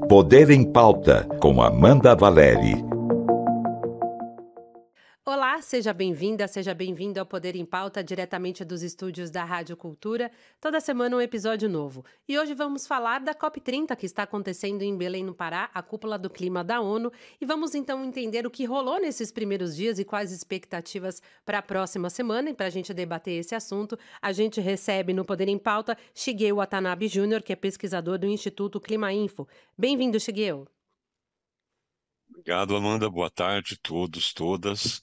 Poder em Pauta, com Amanda Valeri. Olá, seja bem-vinda, seja bem-vindo ao Poder em Pauta, diretamente dos estúdios da Rádio Cultura. Toda semana um episódio novo. E hoje vamos falar da COP30, que está acontecendo em Belém, no Pará, a cúpula do clima da ONU. E vamos então entender o que rolou nesses primeiros dias e quais expectativas para a próxima semana. E para a gente debater esse assunto, a gente recebe no Poder em Pauta Shigeo Watanabe Jr., que é pesquisador do Instituto Clima Info. Bem-vindo, Shigeo. Obrigado, Amanda. Boa tarde, todos, todas.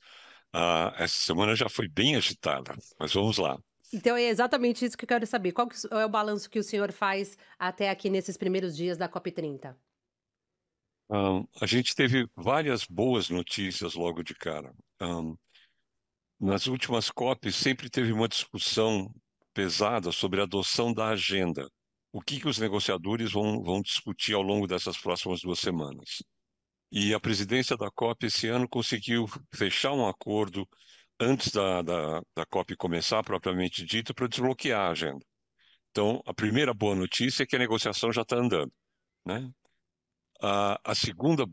Essa semana já foi bem agitada, mas vamos lá. Então é exatamente isso que eu quero saber. Qual que é o balanço que o senhor faz até aqui nesses primeiros dias da COP30? A gente teve várias boas notícias logo de cara. Nas últimas COPs sempre teve uma discussão pesada sobre a adoção da agenda. O que os negociadores vão discutir ao longo dessas próximas 2 semanas? E a presidência da COP esse ano conseguiu fechar um acordo antes da COP começar, propriamente dito, para desbloquear a agenda. Então, a primeira boa notícia é que a negociação já está andando, né? A segunda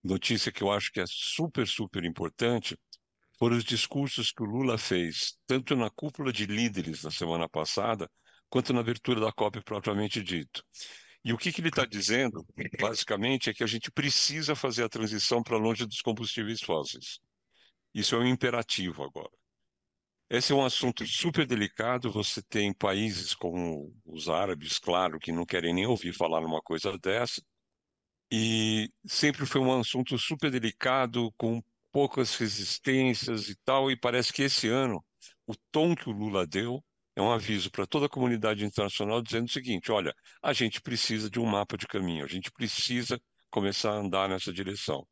notícia que eu acho que é super, super importante foram os discursos que o Lula fez, tanto na cúpula de líderes na semana passada, quanto na abertura da COP propriamente dito. E o que ele está dizendo, basicamente, é que a gente precisa fazer a transição para longe dos combustíveis fósseis. Isso é um imperativo agora. Esse é um assunto super delicado. Você tem países como os árabes, claro, que não querem nem ouvir falar numa coisa dessa. E sempre foi um assunto super delicado, com poucas resistências e tal. E parece que esse ano, o tom que o Lula deu é um aviso para toda a comunidade internacional dizendo o seguinte: olha, a gente precisa de um mapa de caminho, a gente precisa começar a andar nessa direção.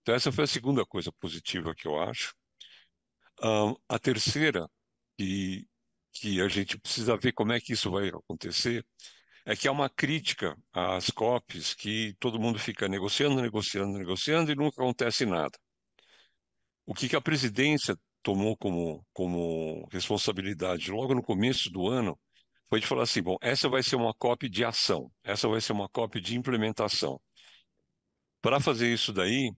Então, essa foi a segunda coisa positiva que eu acho. A terceira, que, que a gente precisa ver como é que isso vai acontecer, é que há uma crítica às COPs que todo mundo fica negociando, negociando, negociando e nunca acontece nada. O que a presidência tomou como responsabilidade logo no começo do ano foi de falar assim: bom, essa vai ser uma COP de ação, essa vai ser uma COP de implementação. Para fazer isso daí,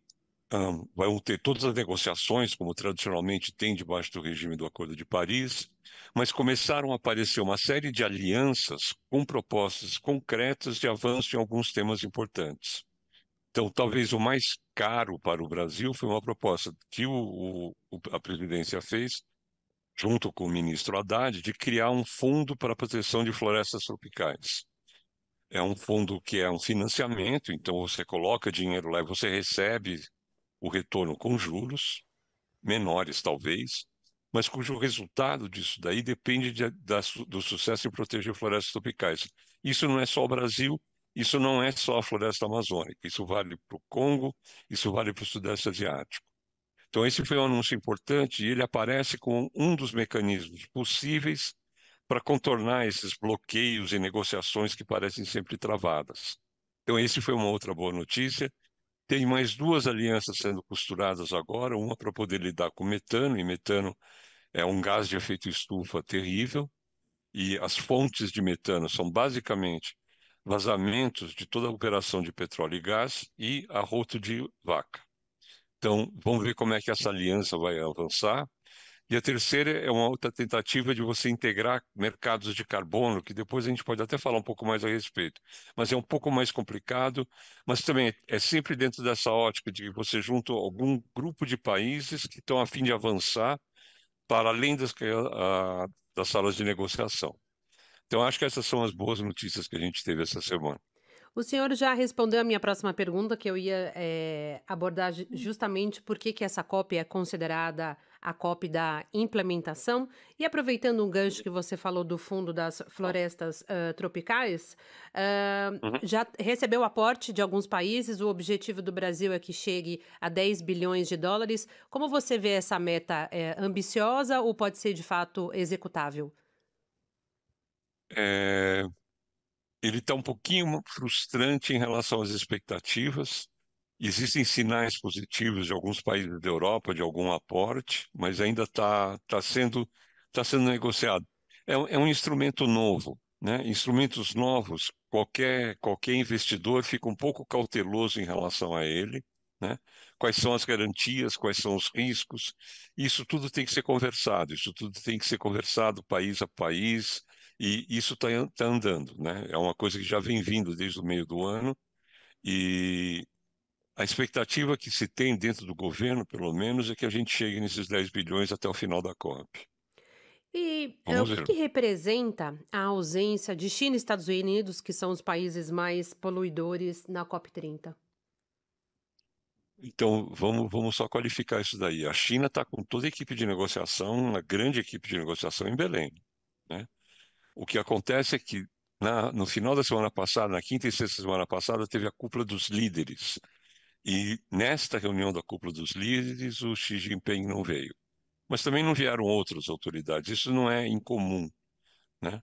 vão ter todas as negociações, como tradicionalmente tem debaixo do regime do Acordo de Paris, mas começaram a aparecer uma série de alianças com propostas concretas de avanço em alguns temas importantes. Então, talvez o mais caro para o Brasil foi uma proposta que a presidência fez, junto com o ministro Haddad, de criar um fundo para a proteção de florestas tropicais. É um fundo que é um financiamento, então você coloca dinheiro lá e você recebe o retorno com juros, menores talvez, mas cujo resultado disso daí depende do sucesso em proteger florestas tropicais. Isso não é só o Brasil, isso não é só a floresta amazônica, isso vale para o Congo, isso vale para o Sudeste Asiático. Então, esse foi um anúncio importante e ele aparece com um dos mecanismos possíveis para contornar esses bloqueios e negociações que parecem sempre travadas. Então, esse foi uma outra boa notícia. Tem mais duas alianças sendo costuradas agora, uma para poder lidar com metano, e metano é um gás de efeito estufa terrível, e as fontes de metano são basicamente vazamentos de toda a operação de petróleo e gás e arroto de vaca. Então, vamos ver como é que essa aliança vai avançar. E a terceira é uma outra tentativa de você integrar mercados de carbono, que depois a gente pode até falar um pouco mais a respeito. Mas é um pouco mais complicado, mas também é sempre dentro dessa ótica de que você junta algum grupo de países que estão a fim de avançar para além das salas de negociação. Então, acho que essas são as boas notícias que a gente teve essa semana. O senhor já respondeu a minha próxima pergunta, que eu ia abordar justamente por que essa COP é considerada a COP da implementação. E aproveitando um gancho que você falou do Fundo das Florestas Tropicais, Uhum. já recebeu aporte de alguns países, o objetivo do Brasil é que chegue a 10 bilhões de dólares. Como você vê essa meta? Ambiciosa ou pode ser de fato executável? É, ele está um pouquinho frustrante em relação às expectativas. Existem sinais positivos de alguns países da Europa, de algum aporte, mas ainda está sendo negociado. É um instrumento novo. né? Instrumentos novos, qualquer investidor fica um pouco cauteloso em relação a ele, né? Quais são as garantias, quais são os riscos? Isso tudo tem que ser conversado, isso tudo tem que ser conversado país a país, e isso está andando, né? É uma coisa que já vem vindo desde o meio do ano, e a expectativa que se tem dentro do governo, pelo menos, é que a gente chegue nesses 10 bilhões até o final da COP. E o Vamos que ver. que representa a ausência de China e Estados Unidos, que são os países mais poluidores, na COP30? Então, vamos só qualificar isso daí. A China está com toda a equipe de negociação, uma grande equipe de negociação em Belém, né? O que acontece é que no final da semana passada, na quinta e sexta semana passada, teve a cúpula dos líderes. E nesta reunião da cúpula dos líderes, o Xi Jinping não veio. Mas também não vieram outras autoridades. Isso não é incomum, né?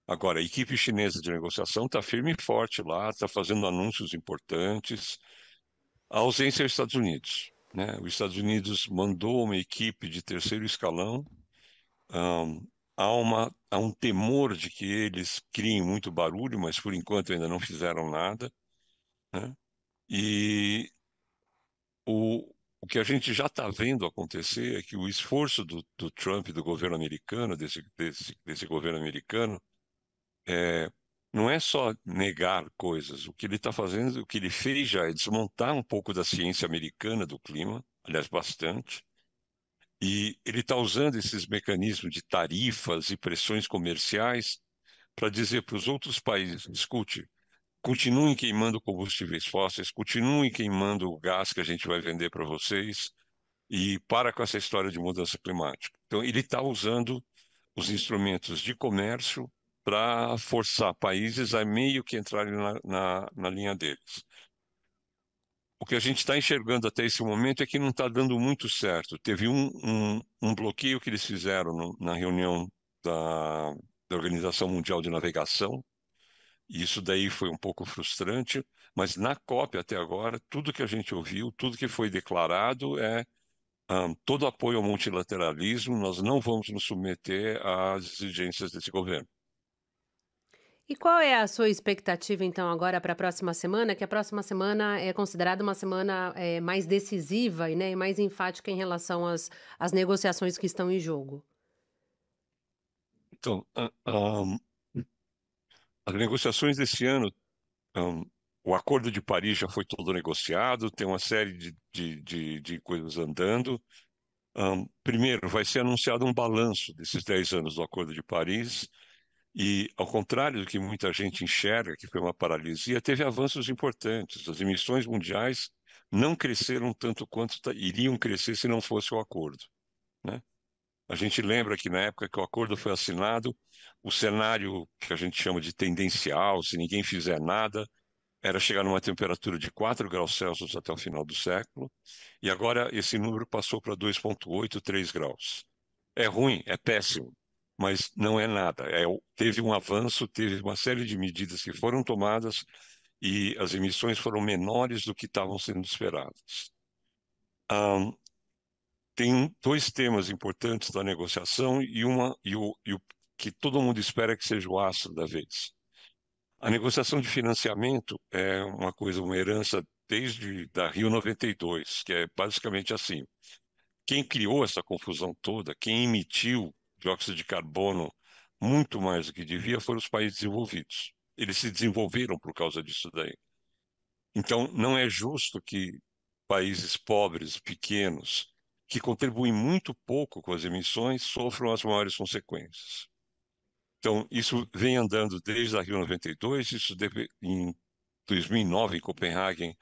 Agora, a equipe chinesa de negociação está firme e forte lá, está fazendo anúncios importantes. A ausência é os Estados Unidos, né? Os Estados Unidos mandou uma equipe de terceiro escalão. Ahn, há um temor de que eles criem muito barulho, mas por enquanto ainda não fizeram nada, né? E o que a gente já está vendo acontecer é que o esforço do Trump, do governo americano, desse governo americano, é, não é só negar coisas. O que ele está fazendo, o que ele fez já é desmontar um pouco da ciência americana do clima, aliás, bastante. E ele está usando esses mecanismos de tarifas e pressões comerciais para dizer para os outros países: escute, continuem queimando combustíveis fósseis, continuem queimando o gás que a gente vai vender para vocês e para com essa história de mudança climática. Então, ele está usando os instrumentos de comércio para forçar países a meio que entrarem na linha deles. O que a gente está enxergando até esse momento é que não está dando muito certo. Teve um bloqueio que eles fizeram na reunião da Organização Mundial de Navegação, e isso daí foi um pouco frustrante, mas na COP até agora, tudo que a gente ouviu, tudo que foi declarado é todo apoio ao multilateralismo, nós não vamos nos submeter às exigências desse governo. E qual é a sua expectativa, então, agora para a próxima semana? Que a próxima semana é considerada uma semana mais decisiva e, né, e mais enfática em relação às negociações que estão em jogo. Então, as negociações desse ano, um, o Acordo de Paris já foi todo negociado, tem uma série de coisas andando. Primeiro, vai ser anunciado um balanço desses 10 anos do Acordo de Paris, e, ao contrário do que muita gente enxerga, que foi uma paralisia, teve avanços importantes. As emissões mundiais não cresceram tanto quanto iriam crescer se não fosse o acordo, né? A gente lembra que na época que o acordo foi assinado, o cenário que a gente chama de tendencial, se ninguém fizer nada, era chegar numa temperatura de 4 graus Celsius até o final do século, e agora esse número passou para 2,8, 3 graus. É ruim, é péssimo, mas não é nada. Teve um avanço, teve uma série de medidas que foram tomadas e as emissões foram menores do que estavam sendo esperadas. Ahn, tem dois temas importantes da negociação e o que todo mundo espera que seja o astro da vez. A negociação de financiamento é uma coisa, uma herança desde da Rio 92, que é basicamente assim. Quem criou essa confusão toda, quem emitiu dióxido de carbono muito mais do que devia, foram os países desenvolvidos. Eles se desenvolveram por causa disso daí. Então, não é justo que países pobres, pequenos, que contribuem muito pouco com as emissões, sofram as maiores consequências. Então, isso vem andando desde a Rio 92, em 2009, em Copenhague,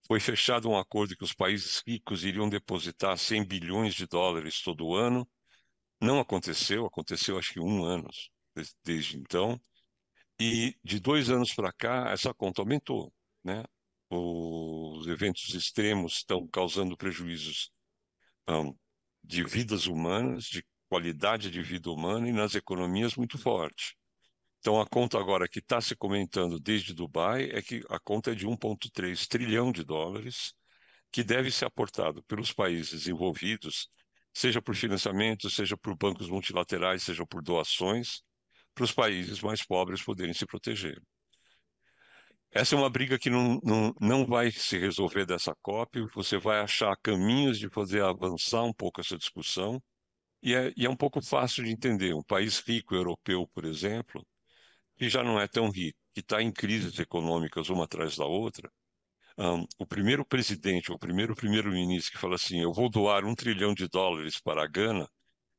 foi fechado um acordo que os países ricos iriam depositar 100 bilhões de dólares todo ano. Não aconteceu, aconteceu acho que um ano desde então. E de 2 anos para cá, essa conta aumentou, né? Os eventos extremos estão causando prejuízos hum, de vidas humanas, de qualidade de vida humana e nas economias muito forte. Então, a conta agora que está se comentando desde Dubai é que a conta é de 1,3 trilhão de dólares, que deve ser aportado pelos países envolvidos, seja por financiamento, seja por bancos multilaterais, seja por doações, para os países mais pobres poderem se proteger. Essa é uma briga que não vai se resolver dessa COP. Você vai achar caminhos de fazer avançar um pouco essa discussão, e é um pouco fácil de entender. Um país rico europeu, por exemplo, que já não é tão rico, que está em crises econômicas uma atrás da outra, o primeiro presidente, o primeiro primeiro-ministro que fala assim, eu vou doar US$ 1 trilhão para a Gana,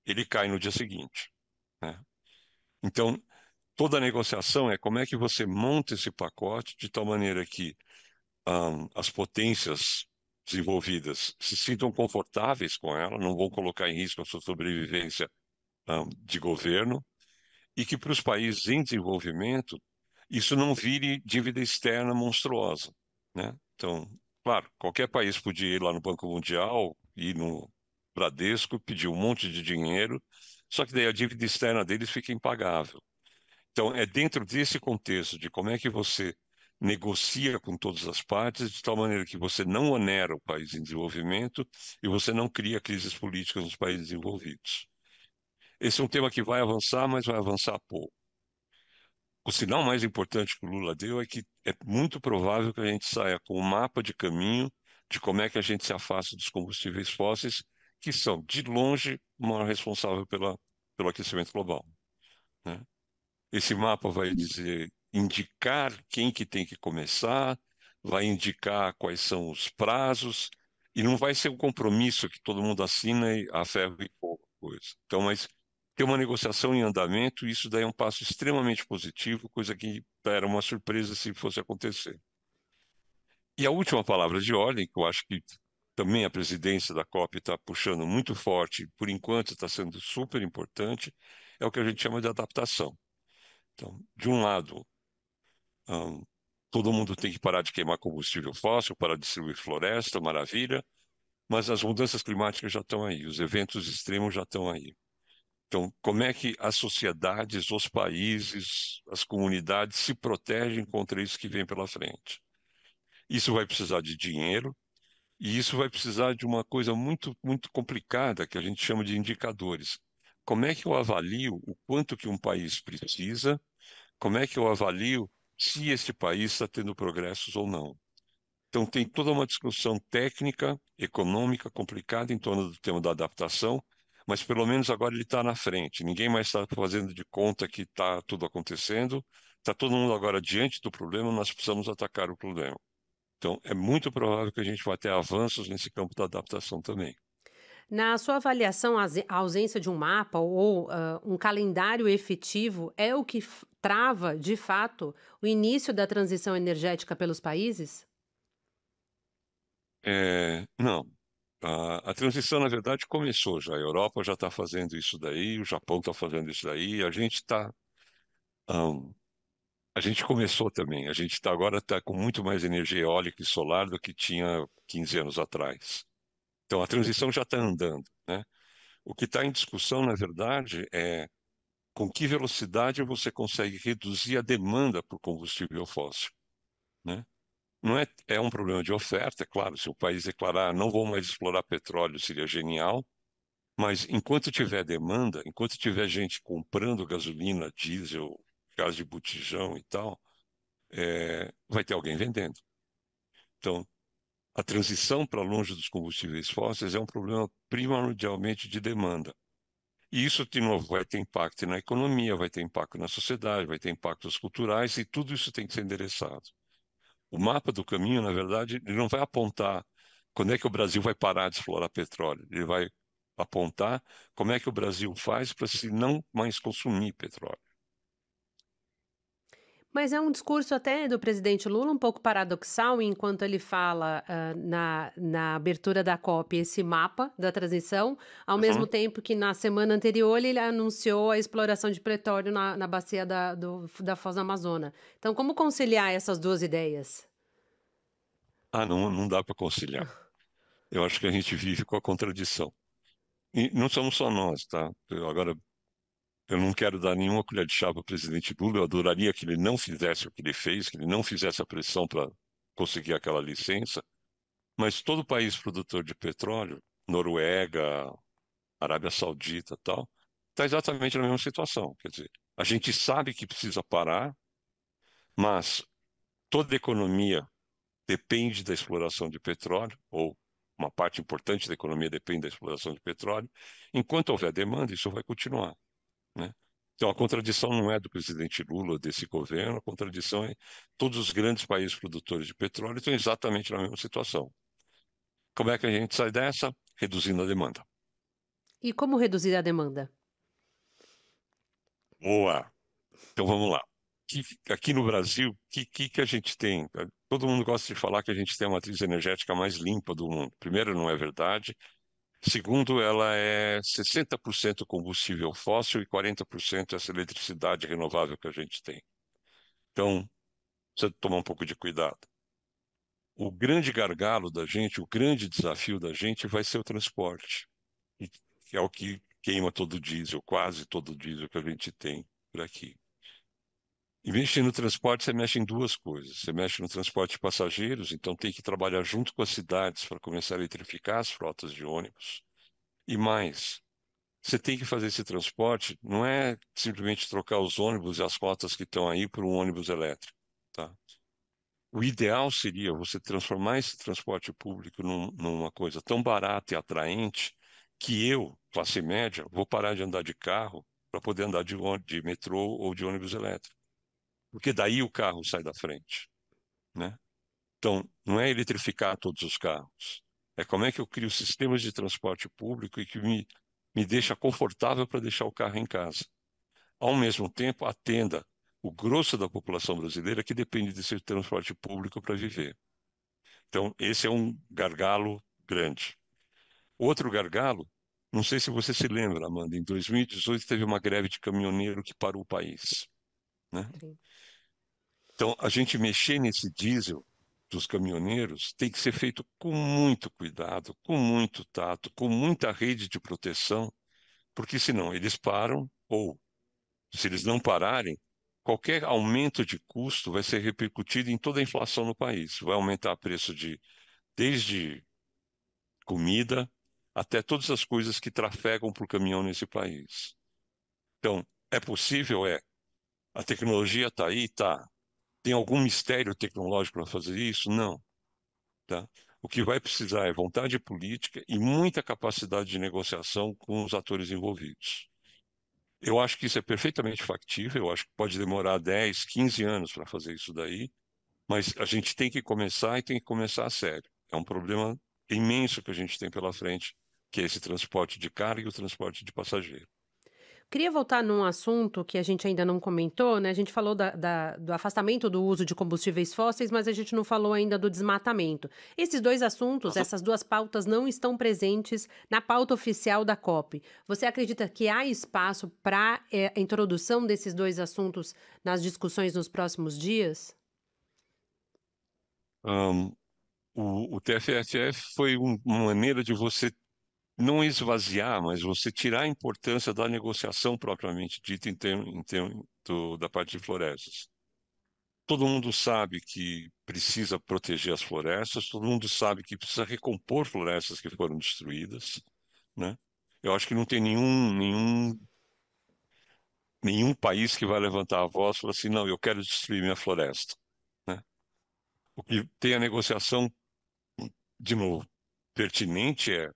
ele cai no dia seguinte, né? Então, toda a negociação é como é que você monta esse pacote de tal maneira que as potências desenvolvidas se sintam confortáveis com ela, não vão colocar em risco a sua sobrevivência, de governo, e que para os países em desenvolvimento isso não vire dívida externa monstruosa, né? Então, claro, qualquer país podia ir lá no Banco Mundial e no Bradesco pedir um monte de dinheiro, só que daí a dívida externa deles fica impagável. Então, é dentro desse contexto de como é que você negocia com todas as partes, de tal maneira que você não onera o país em desenvolvimento e você não cria crises políticas nos países desenvolvidos. Esse é um tema que vai avançar, mas vai avançar pouco. O sinal mais importante que o Lula deu é que é muito provável que a gente saia com um mapa de caminho de como é que a gente se afasta dos combustíveis fósseis, que são, de longe, o maior responsável pelo aquecimento global, né? Esse mapa vai dizer, indicar quem que tem que começar, vai indicar quais são os prazos, e não vai ser um compromisso que todo mundo assina e a ferro e fogo, coisa. Então, mas ter uma negociação em andamento, isso daí é um passo extremamente positivo, coisa que era uma surpresa se fosse acontecer. E a última palavra de ordem, que eu acho que também a presidência da COP está puxando muito forte, por enquanto está sendo super importante, é o que a gente chama de adaptação. Então, de um lado, Ahn, todo mundo tem que parar de queimar combustível fóssil, parar de destruir floresta, maravilha, mas as mudanças climáticas já estão aí, os eventos extremos já estão aí. Então, como é que as sociedades, os países, as comunidades se protegem contra isso que vem pela frente? Isso vai precisar de dinheiro e isso vai precisar de uma coisa muito, muito complicada que a gente chama de indicadores. Como é que eu avalio o quanto que um país precisa? Como é que eu avalio se esse país está tendo progressos ou não? Então, tem toda uma discussão técnica, econômica, complicada em torno do tema da adaptação, mas pelo menos agora ele está na frente. Ninguém mais está fazendo de conta que está tudo acontecendo. Está todo mundo agora diante do problema, nós precisamos atacar o problema. Então, é muito provável que a gente vá ter avanços nesse campo da adaptação também. Na sua avaliação, a ausência de um mapa ou um calendário efetivo é o que trava, de fato, o início da transição energética pelos países? Não. A transição, na verdade, começou já. A Europa já está fazendo isso daí, o Japão está fazendo isso daí, a gente começou também. A gente agora está com muito mais energia eólica e solar do que tinha 15 anos atrás. Então, a transição já está andando, né? O que está em discussão, na verdade, é com que velocidade você consegue reduzir a demanda por combustível fóssil, né? Não é, é um problema de oferta, é claro. Se o país declarar não vou mais explorar petróleo, seria genial. Mas enquanto tiver demanda, enquanto tiver gente comprando gasolina, diesel, gás de botijão e tal, vai ter alguém vendendo. Então, a transição para longe dos combustíveis fósseis é um problema primordialmente de demanda. E isso, de novo, vai ter impacto na economia, vai ter impacto na sociedade, vai ter impactos culturais, e tudo isso tem que ser endereçado. O mapa do caminho, na verdade, ele não vai apontar quando é que o Brasil vai parar de explorar petróleo. Ele vai apontar como é que o Brasil faz para se não mais consumir petróleo. Mas é um discurso até do presidente Lula um pouco paradoxal, enquanto ele fala na abertura da COP esse mapa da transição, ao mesmo Uhum. tempo que na semana anterior ele anunciou a exploração de petróleo na bacia da Foz do Amazonas. Então, como conciliar essas duas ideias? Não, não dá para conciliar. Eu acho que a gente vive com a contradição. E não somos só nós, tá? Agora, eu não quero dar nenhuma colher de chá para o presidente Lula, eu adoraria que ele não fizesse o que ele fez, que ele não fizesse a pressão para conseguir aquela licença, mas todo país produtor de petróleo, Noruega, Arábia Saudita e tal, está exatamente na mesma situação. Quer dizer, A gente sabe que precisa parar, mas toda economia depende da exploração de petróleo, ou uma parte importante da economia depende da exploração de petróleo. Enquanto houver demanda, isso vai continuar, né? Então, a contradição não é do presidente Lula, desse governo, a contradição é todos os grandes países produtores de petróleo estão exatamente na mesma situação. Como é que a gente sai dessa? Reduzindo a demanda. E como reduzir a demanda? Boa! Então, vamos lá. Aqui no Brasil, o que a gente tem? Todo mundo gosta de falar que a gente tem a matriz energética mais limpa do mundo. Primeiro, não é verdade. Segundo, ela é 60% combustível fóssil e 40% essa eletricidade renovável que a gente tem. Então, precisa tomar um pouco de cuidado. O grande gargalo da gente, o grande desafio da gente vai ser o transporte, que é o que queima todo o diesel, quase todo o diesel que a gente tem por aqui. Em mexer no transporte, você mexe em duas coisas. Você mexe no transporte de passageiros, então tem que trabalhar junto com as cidades para começar a eletrificar as frotas de ônibus. E mais, você tem que fazer esse transporte, não é simplesmente trocar os ônibus e as rotas que estão aí por um ônibus elétrico, tá? O ideal seria você transformar esse transporte público numa coisa tão barata e atraente que eu, classe média, vou parar de andar de carro para poder andar de metrô ou de ônibus elétrico. Porque daí o carro sai da frente, né? Então, não é eletrificar todos os carros. É como é que eu crio sistemas de transporte público e que me deixa confortável para deixar o carro em casa. Ao mesmo tempo, atenda o grosso da população brasileira que depende desse transporte público para viver. Então, esse é um gargalo grande. Outro gargalo, não sei se você se lembra, Amanda, em 2018 teve uma greve de caminhoneiro que parou o país, né? Sim. Então, a gente mexer nesse diesel dos caminhoneiros tem que ser feito com muito cuidado, com muito tato, com muita rede de proteção, porque senão eles param, ou se eles não pararem, qualquer aumento de custo vai ser repercutido em toda a inflação no país. Vai aumentar o preço desde comida até todas as coisas que trafegam por caminhão nesse país. Então, é possível? É. A tecnologia está aí? Está. Tem algum mistério tecnológico para fazer isso? Não. Tá? O que vai precisar é vontade política e muita capacidade de negociação com os atores envolvidos. Eu acho que isso é perfeitamente factível, eu acho que pode demorar 10, 15 anos para fazer isso daí, mas a gente tem que começar e tem que começar a sério. É um problema imenso que a gente tem pela frente, que é esse transporte de carga e o transporte de passageiro. Queria voltar num assunto que a gente ainda não comentou, né? A gente falou do afastamento do uso de combustíveis fósseis, mas a gente não falou ainda do desmatamento. Esses dois assuntos, Aham. essas duas pautas, não estão presentes na pauta oficial da COP. Você acredita que há espaço para a introdução desses dois assuntos nas discussões nos próximos dias? Ahn, o TFFF foi uma maneira de você não esvaziar, mas você tirar a importância da negociação propriamente dita da parte de florestas. Todo mundo sabe que precisa proteger as florestas, todo mundo sabe que precisa recompor florestas que foram destruídas, né? Eu acho que não tem nenhum país que vai levantar a voz e falar assim, não, eu quero destruir minha floresta, né? O que tem a negociação, de novo, pertinente é,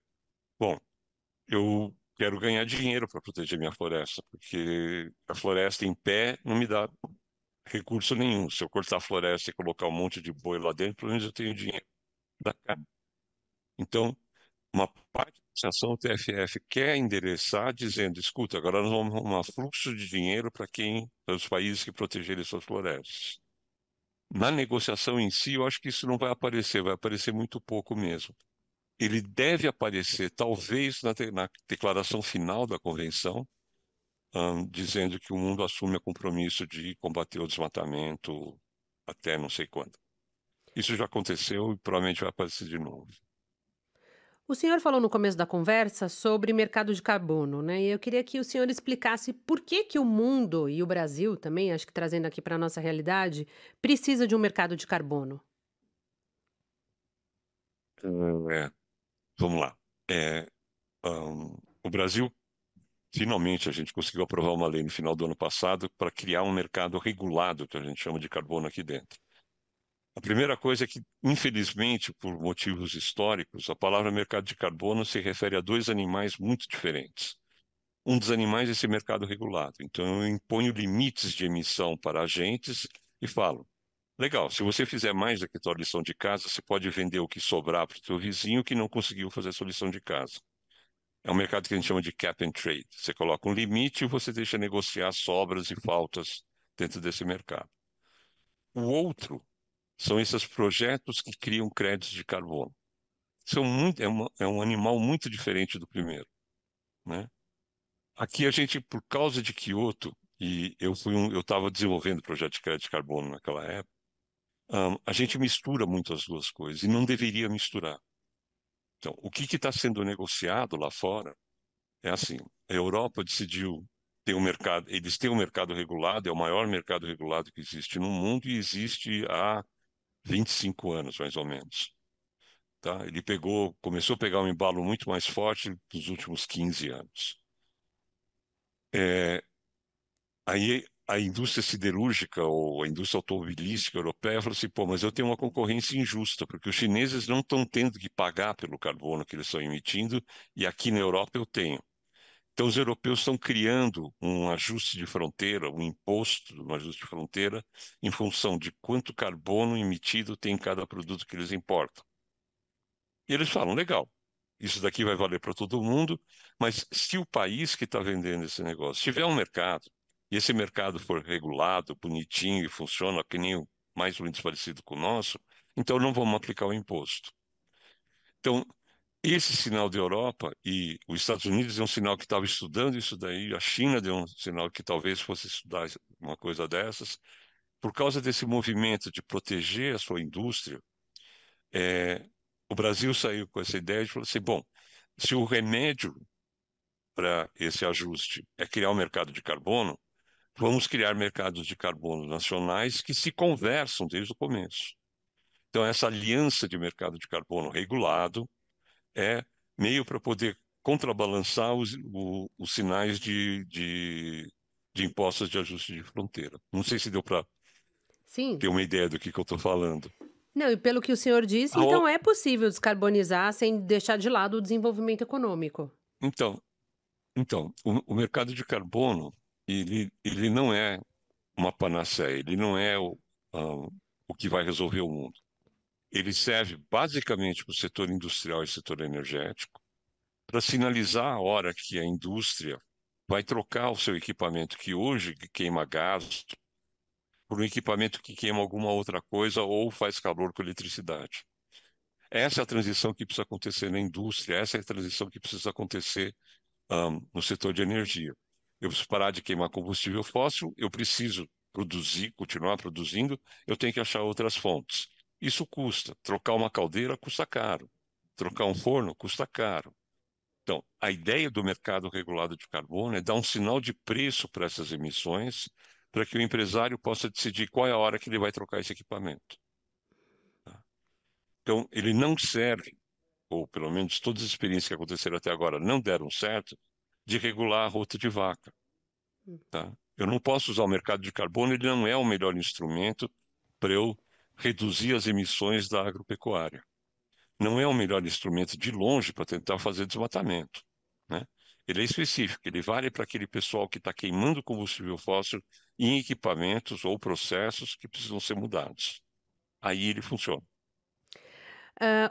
bom, eu quero ganhar dinheiro para proteger minha floresta, porque a floresta em pé não me dá recurso nenhum. Se eu cortar a floresta e colocar um monte de boi lá dentro, pelo menos eu tenho dinheiro da carne. Então, uma parte da ação do TFF quer endereçar dizendo, escuta, agora nós vamos arrumar fluxo de dinheiro para os países que protegerem suas florestas. Na negociação em si, eu acho que isso não vai aparecer muito pouco mesmo. Ele deve aparecer, talvez, na declaração final da convenção, dizendo que o mundo assume o compromisso de combater o desmatamento até não sei quando. Isso já aconteceu e provavelmente vai aparecer de novo. O senhor falou no começo da conversa sobre mercado de carbono, né? E eu queria que o senhor explicasse por que que o mundo e o Brasil também, acho que trazendo aqui para a nossa realidade, precisa de um mercado de carbono. É, vamos lá. É, o Brasil finalmente a gente conseguiu aprovar uma lei no final do ano passado para criar um mercado regulado, que a gente chama de carbono aqui dentro. A primeira coisa é que, infelizmente, por motivos históricos, a palavra mercado de carbono se refere a dois animais muito diferentes. Um dos animais é esse mercado regulado. Então, eu imponho limites de emissão para agentes e falo: legal, se você fizer mais do que a sua lição de casa, você pode vender o que sobrar para o seu vizinho que não conseguiu fazer a sua lição de casa. É um mercado que a gente chama de cap and trade. Você coloca um limite e você deixa negociar sobras e faltas dentro desse mercado. O outro são esses projetos que criam créditos de carbono. É um animal muito diferente do primeiro, né? Aqui a gente, por causa de Kyoto, e eu estava desenvolvendo o projeto de crédito de carbono naquela época, a gente mistura muito as duas coisas e não deveria misturar. Então, o que está sendo negociado lá fora é assim: a Europa decidiu ter um mercado, eles têm um mercado regulado, é o maior mercado regulado que existe no mundo e existe há 25 anos, mais ou menos. Tá? Começou a pegar um embalo muito mais forte nos últimos 15 anos. Aí a indústria siderúrgica ou a indústria automobilística europeia falou assim: pô, mas eu tenho uma concorrência injusta, porque os chineses não estão tendo que pagar pelo carbono que eles estão emitindo, e aqui na Europa eu tenho. Então, os europeus estão criando um ajuste de fronteira, um imposto de um ajuste de fronteira, em função de quanto carbono emitido tem em cada produto que eles importam. E eles falam: legal, isso daqui vai valer para todo mundo, mas se o país que está vendendo esse negócio tiver um mercado, e esse mercado for regulado, bonitinho e funciona que nem mais ou menos parecido com o nosso, então não vamos aplicar o imposto. Então, esse sinal da Europa e os Estados Unidos é um sinal que estava estudando isso daí, a China deu um sinal que talvez fosse estudar uma coisa dessas. Por causa desse movimento de proteger a sua indústria, o Brasil saiu com essa ideia de falar assim: bom, se o remédio para esse ajuste é criar um mercado de carbono, vamos criar mercados de carbono nacionais que se conversam desde o começo. Então, essa aliança de mercado de carbono regulado é meio para poder contrabalançar os sinais de impostos de ajuste de fronteira. Não sei se deu para Sim. ter uma ideia do que eu estou falando. Não, e pelo que o senhor disse, A o- então é possível descarbonizar sem deixar de lado o desenvolvimento econômico. Então, o mercado de carbono, ele não é uma panaceia, ele não é ah, o que vai resolver o mundo. Ele serve basicamente para o setor industrial e setor energético, para sinalizar a hora que a indústria vai trocar o seu equipamento que hoje queima gás por um equipamento que queima alguma outra coisa ou faz calor com eletricidade. Essa é a transição que precisa acontecer na indústria, essa é a transição que precisa acontecer no setor de energia. Eu preciso parar de queimar combustível fóssil, eu preciso produzir, continuar produzindo, eu tenho que achar outras fontes. Isso custa. Trocar uma caldeira custa caro. Trocar um forno custa caro. Então, a ideia do mercado regulado de carbono é dar um sinal de preço para essas emissões, para que o empresário possa decidir qual é a hora que ele vai trocar esse equipamento. Tá? Então, ele não serve, ou pelo menos todas as experiências que aconteceram até agora não deram certo, de regular a rota de vaca. Tá? Eu não posso usar o mercado de carbono, ele não é o melhor instrumento para eu reduzir as emissões da agropecuária. Não é o melhor instrumento de longe para tentar fazer desmatamento, né? Ele é específico, ele vale para aquele pessoal que está queimando combustível fóssil em equipamentos ou processos que precisam ser mudados. Aí ele funciona.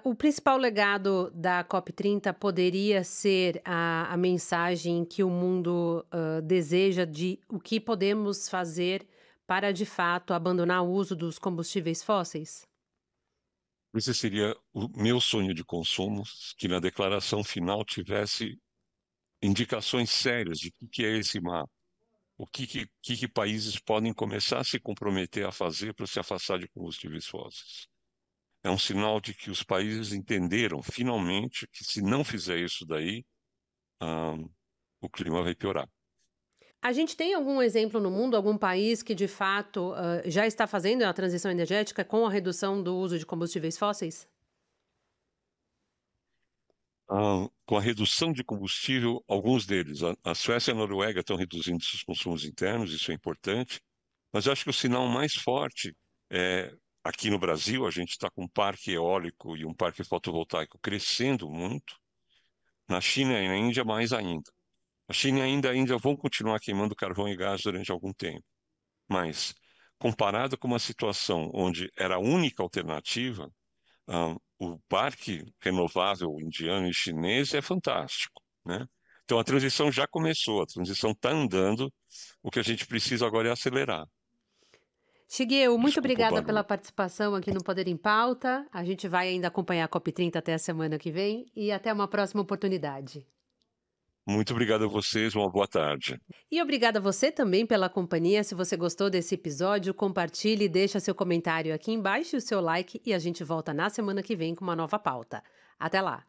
O principal legado da COP30 poderia ser a mensagem que o mundo deseja de o que podemos fazer para, de fato, abandonar o uso dos combustíveis fósseis? Esse seria o meu sonho de consumo, que na declaração final tivesse indicações sérias de o que é esse mapa. O que países podem começar a se comprometer a fazer para se afastar de combustíveis fósseis. É um sinal de que os países entenderam, finalmente, que se não fizer isso daí, ah, o clima vai piorar. A gente tem algum exemplo no mundo, algum país que, de fato, já está fazendo a transição energética com a redução do uso de combustíveis fósseis? com a redução de combustível, alguns deles. A Suécia e a Noruega estão reduzindo seus consumos internos, isso é importante, mas eu acho que o sinal mais forte é aqui no Brasil, a gente está com um parque eólico e um parque fotovoltaico crescendo muito, na China e na Índia mais ainda. A China e a Índia vão continuar queimando carvão e gás durante algum tempo, mas comparado com uma situação onde era a única alternativa, o parque renovável indiano e chinês é fantástico, né? Então a transição já começou, a transição está andando, o que a gente precisa agora é acelerar. Shigeo, muito Desculpa o obrigada pela barulho. participação aqui no Poder em Pauta. A gente vai ainda acompanhar a COP30 até a semana que vem e até uma próxima oportunidade. Muito obrigado a vocês, uma boa tarde. E obrigada a você também pela companhia. Se você gostou desse episódio, compartilhe, deixa seu comentário aqui embaixo e o seu like e a gente volta na semana que vem com uma nova pauta. Até lá!